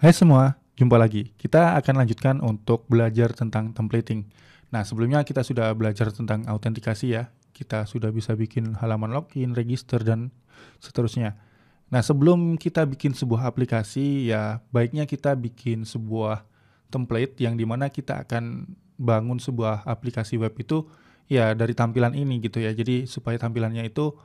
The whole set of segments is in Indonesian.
Hai semua, jumpa lagi. Kita akan lanjutkan untuk belajar tentang templating. Nah, sebelumnya kita sudah belajar tentang autentikasi ya. Kita sudah bisa bikin halaman login, register, dan seterusnya. Nah, sebelum kita bikin sebuah aplikasi, ya baiknya kita bikin sebuah template yang dimana kita akan bangun sebuah aplikasi web itu ya dari tampilan ini gitu ya. Jadi supaya tampilannya itu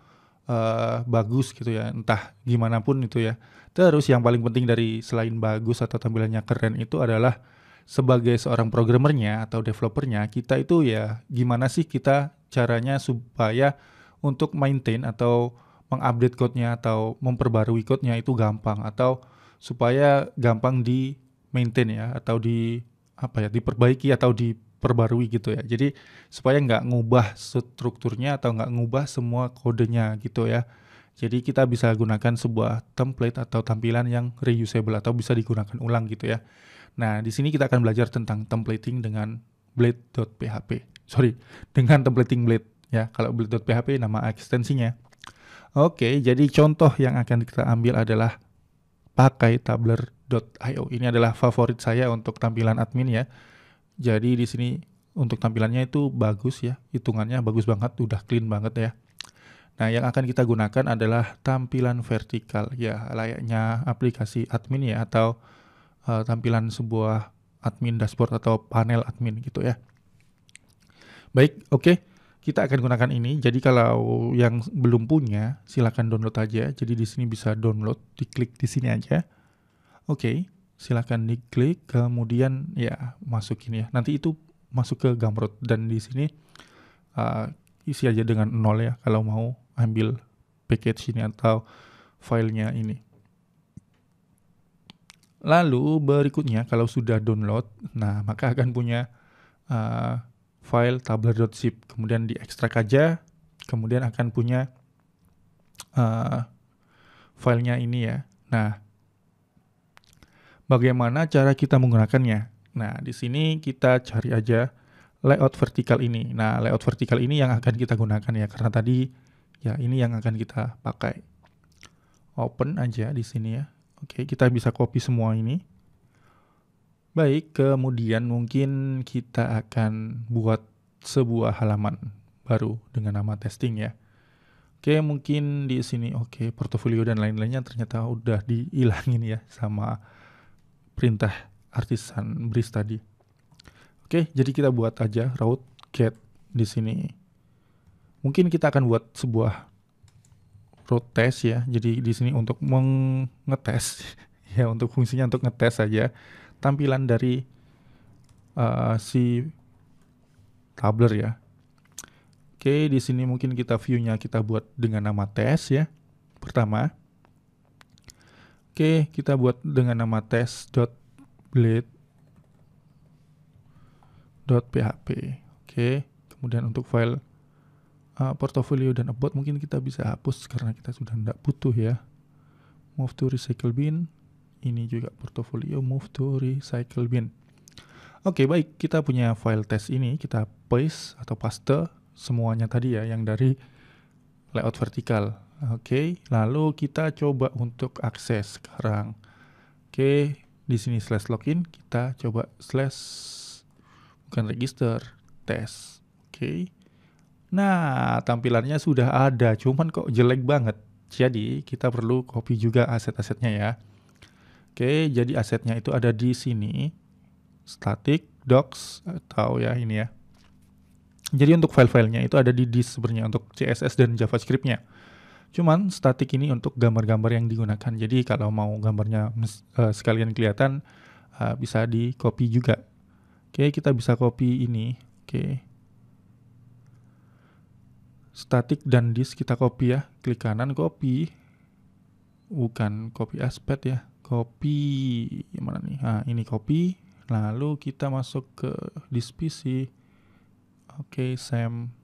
bagus gitu ya, entah gimana pun itu ya. Terus yang paling penting dari selain bagus atau tampilannya keren itu adalah sebagai seorang programmernya atau developernya, kita itu ya gimana sih kita caranya supaya untuk maintain atau mengupdate code-nya atau memperbarui code-nya itu gampang, atau supaya gampang di maintain ya, atau di apa ya, diperbaiki atau diperbarui gitu ya. Jadi supaya nggak ngubah strukturnya atau nggak ngubah semua kodenya gitu ya. Jadi kita bisa gunakan sebuah template atau tampilan yang reusable atau bisa digunakan ulang gitu ya. Nah, di sini kita akan belajar tentang templating dengan blade.php. Sorry, dengan templating Blade ya. Kalau blade.php nama ekstensinya. Oke, jadi contoh yang akan kita ambil adalah pakai tabler.io. Ini adalah favorit saya untuk tampilan admin ya. Jadi di sini untuk tampilannya itu bagus ya, hitungannya bagus banget, udah clean banget ya. Nah, yang akan kita gunakan adalah tampilan vertikal ya, layaknya aplikasi admin ya, atau tampilan sebuah admin dashboard atau panel admin gitu ya. Baik, oke. Kita akan gunakan ini. Jadi kalau yang belum punya, silakan download aja. Jadi di sini bisa download, diklik di sini aja. Oke, silakan diklik, kemudian ya masukin ya. Nanti itu masuk ke Gumroad dan di sini isi aja dengan 0 ya kalau mau ambil package ini atau filenya ini. Lalu berikutnya kalau sudah download, nah maka akan punya file tabler.zip, kemudian diekstrak aja, kemudian akan punya filenya ini ya. Nah, bagaimana cara kita menggunakannya? Nah, di sini kita cari aja layout vertikal ini. Nah, layout vertikal ini yang akan kita gunakan ya, karena tadi ya ini yang akan kita pakai. Open aja di sini ya. Oke, kita bisa copy semua ini. Baik, kemudian mungkin kita akan buat sebuah halaman baru dengan nama testing ya. Oke, mungkin di sini oke, portofolio dan lain-lainnya ternyata udah dihilangin ya sama perintah artisan bris tadi. Oke, jadi kita buat aja route get di sini. Mungkin kita akan buat sebuah route test ya. Jadi di sini untuk mengetes ya, untuk fungsinya untuk ngetes saja tampilan dari si tabler ya. Oke, di sini mungkin kita view-nya kita buat dengan nama tes ya. Pertama. Oke, kita buat dengan nama test.blade.php. Oke, kemudian untuk file portfolio dan about mungkin kita bisa hapus karena kita sudah tidak butuh ya. Move to recycle bin. Ini juga portfolio, move to recycle bin. Oke, baik, kita punya file test ini, kita paste atau paste semuanya tadi ya, yang dari layout vertikal. Oke, lalu kita coba untuk akses sekarang. Oke, di sini slash login, kita coba slash bukan register, tes. Oke. Nah, tampilannya sudah ada, cuman kok jelek banget. Jadi, kita perlu copy juga aset-asetnya ya. Oke, jadi asetnya itu ada di sini. Static, docs, atau ya ini ya. Jadi untuk file-filenya itu ada di disk sebenarnya untuk CSS dan JavaScript-nya. Cuman static ini untuk gambar-gambar yang digunakan. Jadi kalau mau gambarnya sekalian kelihatan, bisa di copy juga. Oke, kita bisa copy ini. Oke. Static dan disk kita copy ya. Klik kanan copy. Bukan copy aspect ya. Copy gimana nih? Nah, ini copy. Lalu kita masuk ke disk PC. Oke, same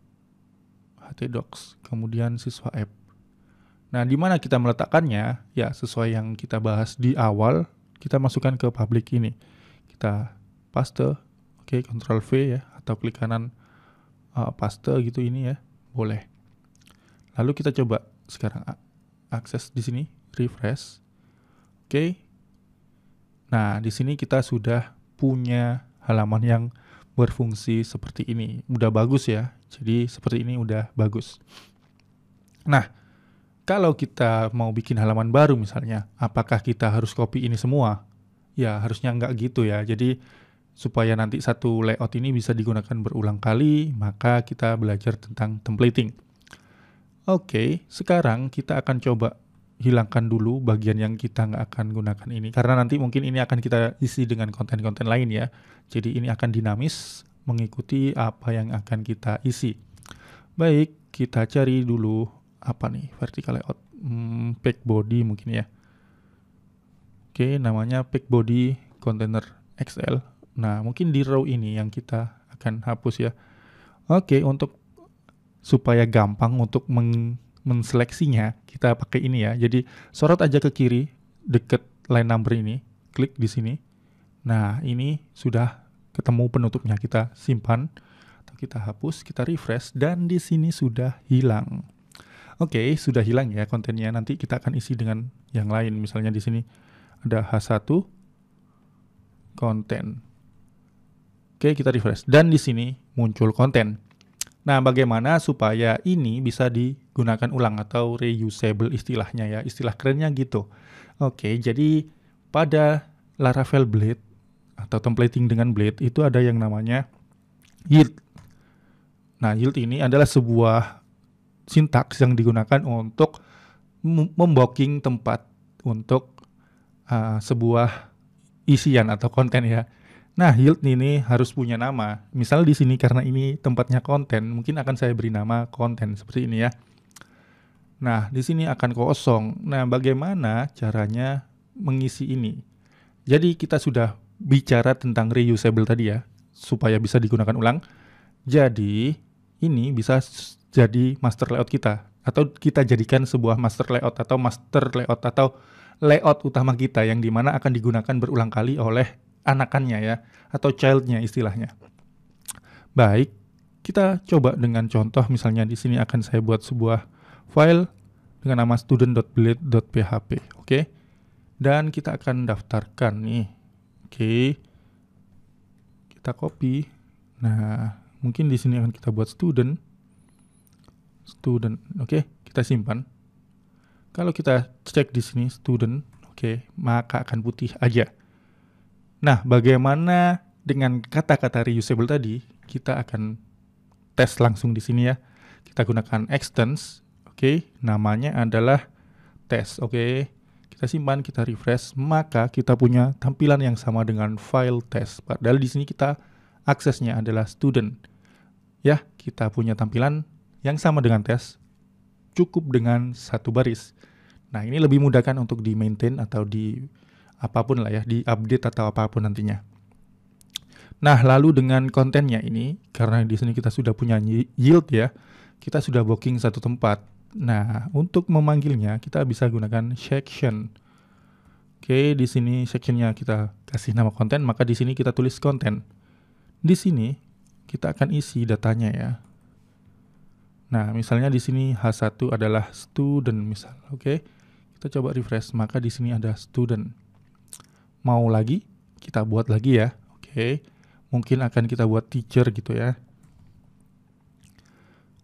htdocs. Kemudian siswa app. Nah, di mana kita meletakkannya? Ya, sesuai yang kita bahas di awal, kita masukkan ke public ini. Kita paste. Oke, Ctrl V ya, atau klik kanan paste gitu ini ya. Boleh. Lalu kita coba sekarang akses di sini, refresh. Oke. Nah, di sini kita sudah punya halaman yang berfungsi seperti ini. Udah bagus ya. Jadi seperti ini udah bagus. Nah, kalau kita mau bikin halaman baru misalnya, apakah kita harus copy ini semua? Ya, harusnya nggak gitu ya. Jadi supaya nanti satu layout ini bisa digunakan berulang kali, maka kita belajar tentang templating. Oke, sekarang kita akan coba hilangkan dulu bagian yang kita nggak akan gunakan ini. Karena nanti mungkin ini akan kita isi dengan konten-konten lain ya. Jadi ini akan dinamis mengikuti apa yang akan kita isi. Baik, kita cari dulu apa nih vertical layout. Page body mungkin ya. Oke, namanya page body container XL. Nah, mungkin di row ini yang kita akan hapus ya. Oke, untuk supaya gampang untuk menseleksinya, kita pakai ini ya. Jadi sorot aja ke kiri deket line number ini, klik di sini. Nah, ini sudah ketemu penutupnya, kita simpan atau kita hapus, kita refresh dan di sini sudah hilang. Oke, sudah hilang ya kontennya. Nanti kita akan isi dengan yang lain. Misalnya di sini ada H1 konten. Oke, kita refresh dan di sini muncul konten. Nah, bagaimana supaya ini bisa digunakan ulang atau reusable istilahnya ya, istilah kerennya gitu. Oke, jadi pada Laravel Blade atau templating dengan Blade itu ada yang namanya yield. Nah, yield ini adalah sebuah sintaks yang digunakan untuk memblocking tempat untuk sebuah isian atau konten ya. Nah, yield ini harus punya nama. Misal di sini karena ini tempatnya konten, mungkin akan saya beri nama konten seperti ini ya. Nah, di sini akan kosong. Nah, bagaimana caranya mengisi ini? Jadi kita sudah bicara tentang reusable tadi ya, supaya bisa digunakan ulang. Jadi, ini bisa jadi master layout kita atau kita jadikan sebuah master layout atau layout utama kita yang dimana akan digunakan berulang kali oleh anakannya ya, atau childnya istilahnya. Baik, kita coba dengan contoh. Misalnya di sini akan saya buat sebuah file dengan nama student.blade.php. Oke, dan kita akan daftarkan nih. Oke, kita copy. Nah, mungkin di sini akan kita buat student. Oke, kita simpan. Kalau kita cek di sini student, oke, maka akan putih aja. Nah, bagaimana dengan kata-kata reusable tadi? Kita akan tes langsung di sini ya. Kita gunakan extends, oke, namanya adalah test, oke. Kita simpan, kita refresh, maka kita punya tampilan yang sama dengan file test. Padahal di sini kita aksesnya adalah student. Ya, kita punya tampilan yang sama dengan tes, cukup dengan satu baris. Nah, ini lebih mudah kan untuk di maintain atau di apapun lah ya, di update atau apapun nantinya. Nah, lalu dengan kontennya ini, karena di sini kita sudah punya yield ya, kita sudah blocking satu tempat. Nah, untuk memanggilnya kita bisa gunakan section. Oke, di sini sectionnya kita kasih nama konten, maka di sini kita tulis konten. Di sini kita akan isi datanya ya. Nah, misalnya di sini H1 adalah student misal. Oke. Kita coba refresh, maka di sini ada student. Mau lagi, kita buat lagi ya. Oke. Mungkin akan kita buat teacher gitu ya.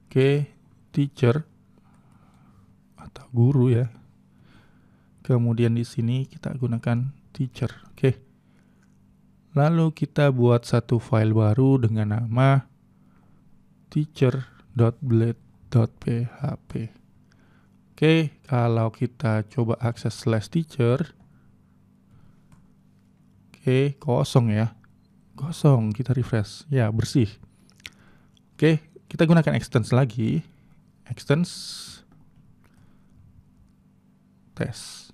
Oke, teacher atau guru ya. Kemudian di sini kita gunakan teacher. Oke. Lalu kita buat satu file baru dengan nama teacher.blade.php. Oke, kalau kita coba akses /teacher, oke, kosong ya. Kosong, kita refresh. Ya, bersih. Oke, kita gunakan extends lagi. Extends test.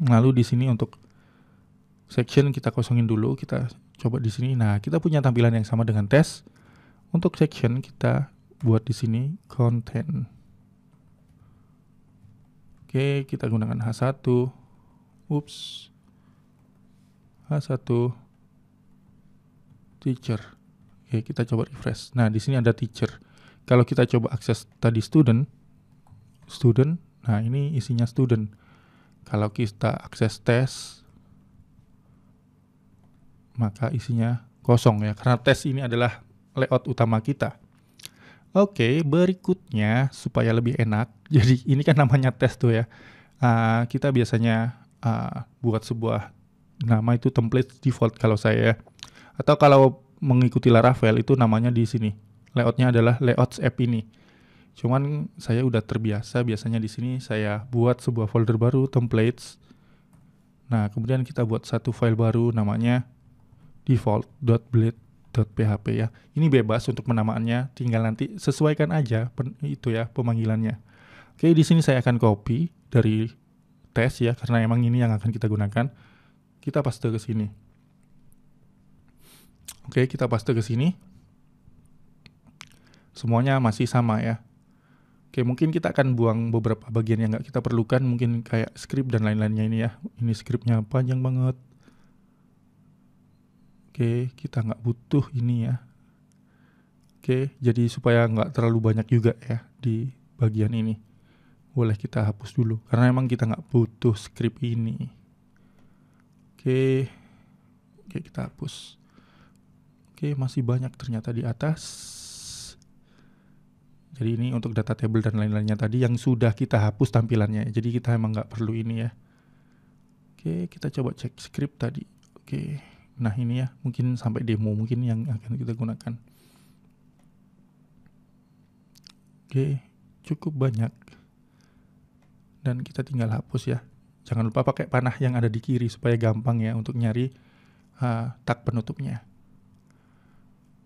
Lalu di sini untuk section kita kosongin dulu, kita coba di sini. Nah, kita punya tampilan yang sama dengan tes. Untuk section kita buat di sini content. Oke, kita gunakan H1. H1 teacher. Oke, kita coba refresh. Nah, di sini ada teacher. Kalau kita coba akses tadi student. Nah, ini isinya student. Kalau kita akses tes, maka isinya kosong ya, karena tes ini adalah layout utama kita. Oke, berikutnya supaya lebih enak, jadi ini kan namanya tes tuh ya. Kita biasanya buat sebuah nama itu template default kalau saya ya. Atau kalau mengikuti Laravel itu namanya di sini. Layoutnya adalah layouts app ini. Cuman saya udah terbiasa biasanya di sini saya buat sebuah folder baru templates. Nah, kemudian kita buat satu file baru namanya default.blade.php ya. Ini bebas untuk penamaannya, tinggal nanti sesuaikan aja itu ya pemanggilannya. Oke, di sini saya akan copy dari tes ya, karena emang ini yang akan kita gunakan. Kita paste ke sini. Oke, kita paste ke sini. Semuanya masih sama ya. Oke, mungkin kita akan buang beberapa bagian yang nggak kita perlukan, mungkin kayak script dan lain-lainnya ini ya. Ini scriptnya panjang banget. Oke, kita nggak butuh ini ya. Oke, jadi supaya nggak terlalu banyak juga ya di bagian ini. Boleh kita hapus dulu, karena emang kita nggak butuh script ini. Oke, kita hapus. Oke, masih banyak ternyata di atas. Jadi ini untuk data table dan lain-lainnya tadi yang sudah kita hapus tampilannya. Jadi kita emang nggak perlu ini ya. Oke, kita coba cek script tadi. Oke, nah ini ya, mungkin sampai demo mungkin yang akan kita gunakan. Oke, cukup banyak. Dan kita tinggal hapus ya. Jangan lupa pakai panah yang ada di kiri supaya gampang ya untuk nyari tag penutupnya.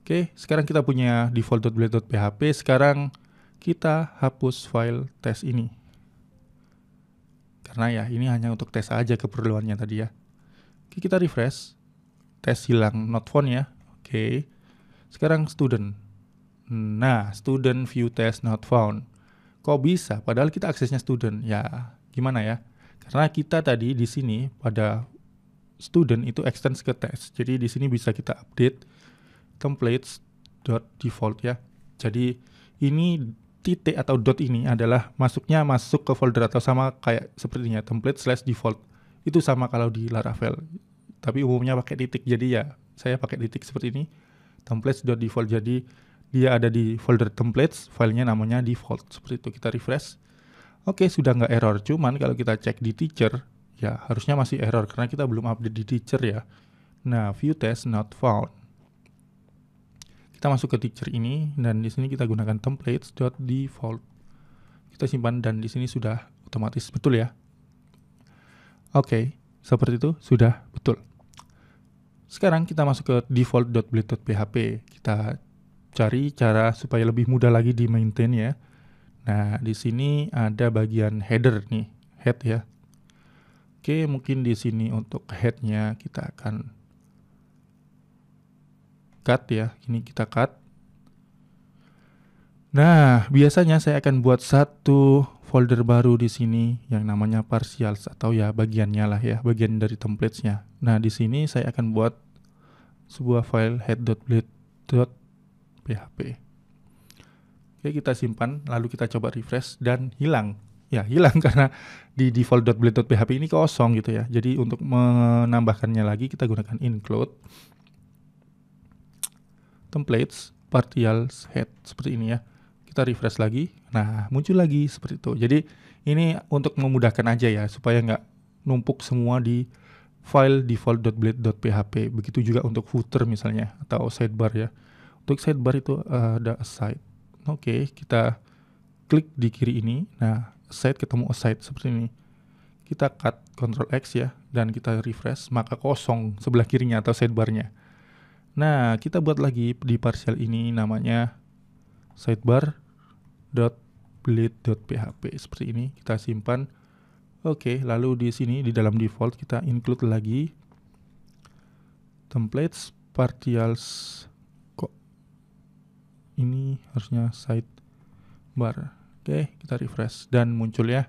Oke, sekarang kita punya default.blade.php. Sekarang kita hapus file tes ini. Karena ya ini hanya untuk tes aja keperluannya tadi ya. Oke, kita refresh. Tes hilang, not found ya. Oke. Sekarang student. Nah, student view test not found. Kok bisa? Padahal kita aksesnya student. Ya, gimana ya? Karena kita tadi di sini pada student itu extends ke tes. Jadi di sini bisa kita update templates.default ya. Jadi ini titik atau dot ini adalah masuk ke folder atau sama kayak sepertinya template/default. Itu sama kalau di Laravel. Tapi umumnya pakai titik. Jadi ya saya pakai titik seperti ini. Templates.default. Jadi dia ada di folder templates, filenya namanya default. Seperti itu, kita refresh. Oke, sudah nggak error. Cuman kalau kita cek di teacher, ya harusnya masih error karena kita belum update di teacher ya. Nah, view test not found. Kita masuk ke teacher ini dan di sini kita gunakan templates.default. Kita simpan dan di sini sudah otomatis betul ya. Oke, seperti itu sudah betul. Sekarang kita masuk ke default.blade.php. Kita cari cara supaya lebih mudah lagi di maintain ya. Nah, di sini ada bagian header nih, head ya. Oke, mungkin di sini untuk headnya kita akan cut ya, ini kita cut. Nah, biasanya saya akan buat satu folder baru di sini yang namanya partials atau ya bagiannya lah ya, bagian dari templatesnya. Nah, di sini saya akan buat sebuah file head.blade.php. Oke, kita simpan, lalu kita coba refresh dan hilang. Ya, hilang karena di default.blade.php ini kosong gitu ya. Jadi untuk menambahkannya lagi kita gunakan include templates partials head seperti ini ya. Kita refresh lagi. Nah, muncul lagi seperti itu. Jadi ini untuk memudahkan aja ya supaya nggak numpuk semua di file default.blade.php. Begitu juga untuk footer misalnya atau sidebar ya. Untuk sidebar itu ada aside. Oke, kita klik di kiri ini. Nah, aside ketemu aside seperti ini. Kita cut Ctrl X ya dan kita refresh, maka kosong sebelah kirinya atau sidebarnya. Nah, kita buat lagi di partial ini namanya sidebar.blade.php seperti ini. Kita simpan. Oke, lalu di sini di dalam default kita include lagi templates partials. Kok ini harusnya sidebar. Oke, kita refresh dan muncul ya.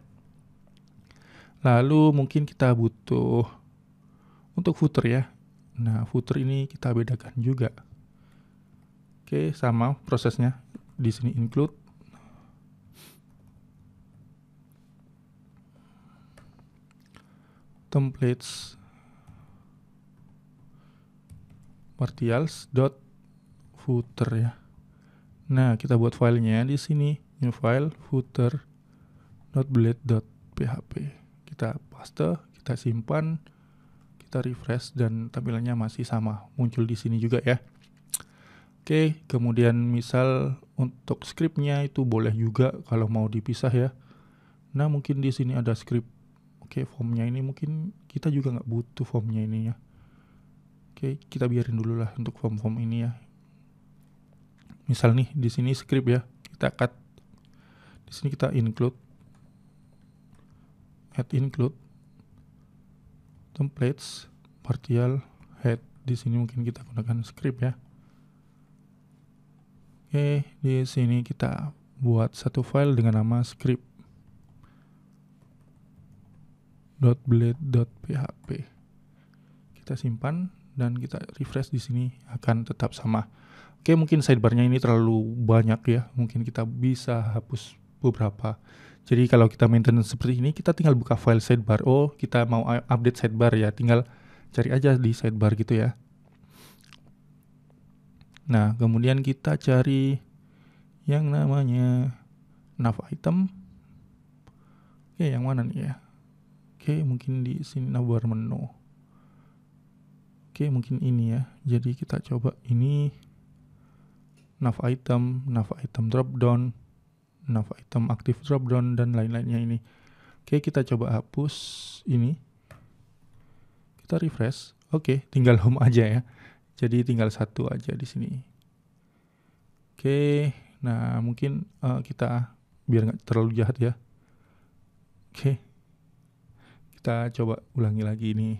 Lalu mungkin kita butuh untuk footer ya. Nah, footer ini kita bedakan juga. Oke, sama prosesnya. Di sini include. templates partials dot footer ya. Nah, kita buat filenya di sini, new file footer.blade.php. Kita paste, kita simpan, kita refresh dan tampilannya masih sama, muncul di sini juga ya. Oke, kemudian misal untuk scriptnya itu boleh juga kalau mau dipisah ya. Nah, mungkin di sini ada script. Oke, formnya ini mungkin kita juga nggak butuh formnya ini ya. Oke, kita biarin dulu lah untuk form-form ini ya. Misal nih di sini script ya, kita cut. Di sini kita include, add include templates partial head. Di sini mungkin kita gunakan script ya. Oke, di sini kita buat satu file dengan nama script.blade.php. Kita simpan dan kita refresh di sini akan tetap sama. Oke, mungkin sidebarnya ini terlalu banyak ya. Mungkin kita bisa hapus beberapa. Jadi kalau kita maintenance seperti ini, kita tinggal buka file sidebar. Oh, kita mau update sidebar ya. Tinggal cari aja di sidebar gitu ya. Nah, kemudian kita cari yang namanya nav item. Oke, yang mana nih ya? Oke, mungkin di sini navbar menu. Oke, mungkin ini ya. Jadi kita coba ini. Nav item dropdown, nav item active dropdown, dan lain-lainnya ini. Oke, kita coba hapus ini. Kita refresh. Oke, tinggal home aja ya. Jadi tinggal satu aja di sini. Oke, nah mungkin kita biar nggak terlalu jahat ya. Oke, kita coba ulangi lagi ini.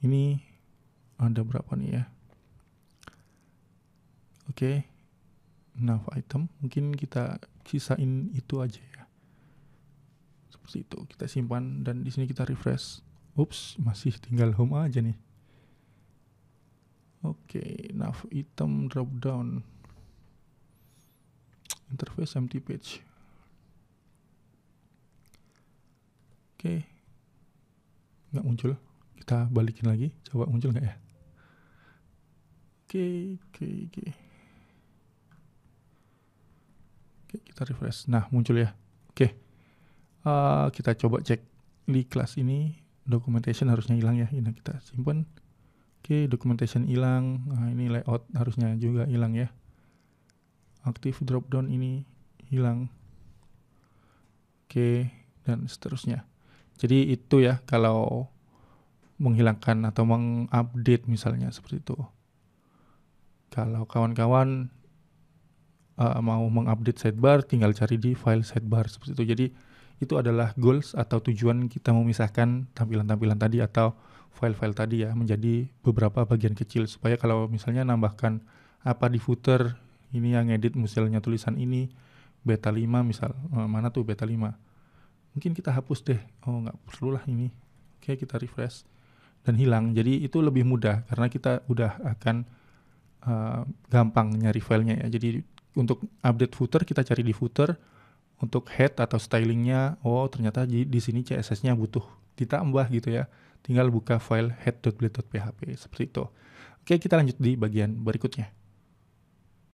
Ini ada berapa nih ya? Oke, nav item mungkin kita sisain itu aja ya. Seperti itu, kita simpan dan di sini kita refresh. Ups, masih tinggal home aja nih. Oke, nav item dropdown, interface empty page. Oke, nggak muncul. Kita balikin lagi, coba muncul nggak ya? Oke. Kita refresh. Nah, muncul ya. Oke. Kita coba cek di kelas ini. Documentation harusnya hilang ya. Ini kita simpan. Oke, documentation hilang. Nah, ini layout harusnya juga hilang ya. Active dropdown ini hilang. Oke, dan seterusnya. Jadi itu ya kalau menghilangkan atau mengupdate misalnya seperti itu. Kalau kawan-kawan mau mengupdate sidebar, tinggal cari di file sidebar seperti itu. Jadi itu adalah goals atau tujuan kita memisahkan tampilan-tampilan tadi atau file-file tadi ya menjadi beberapa bagian kecil supaya kalau misalnya nambahkan apa di footer ini yang edit misalnya tulisan ini beta 5 misal, mana tuh beta 5, mungkin kita hapus deh, oh nggak perlu lah ini. Oke, kita refresh dan hilang. Jadi itu lebih mudah karena kita udah akan gampang nyari filenya ya. Jadi untuk update footer kita cari di footer. Untuk head atau stylingnya, oh ternyata di sini CSS-nya butuh ditambah gitu ya. Tinggal buka file head.blade.php seperti itu. Oke, kita lanjut di bagian berikutnya.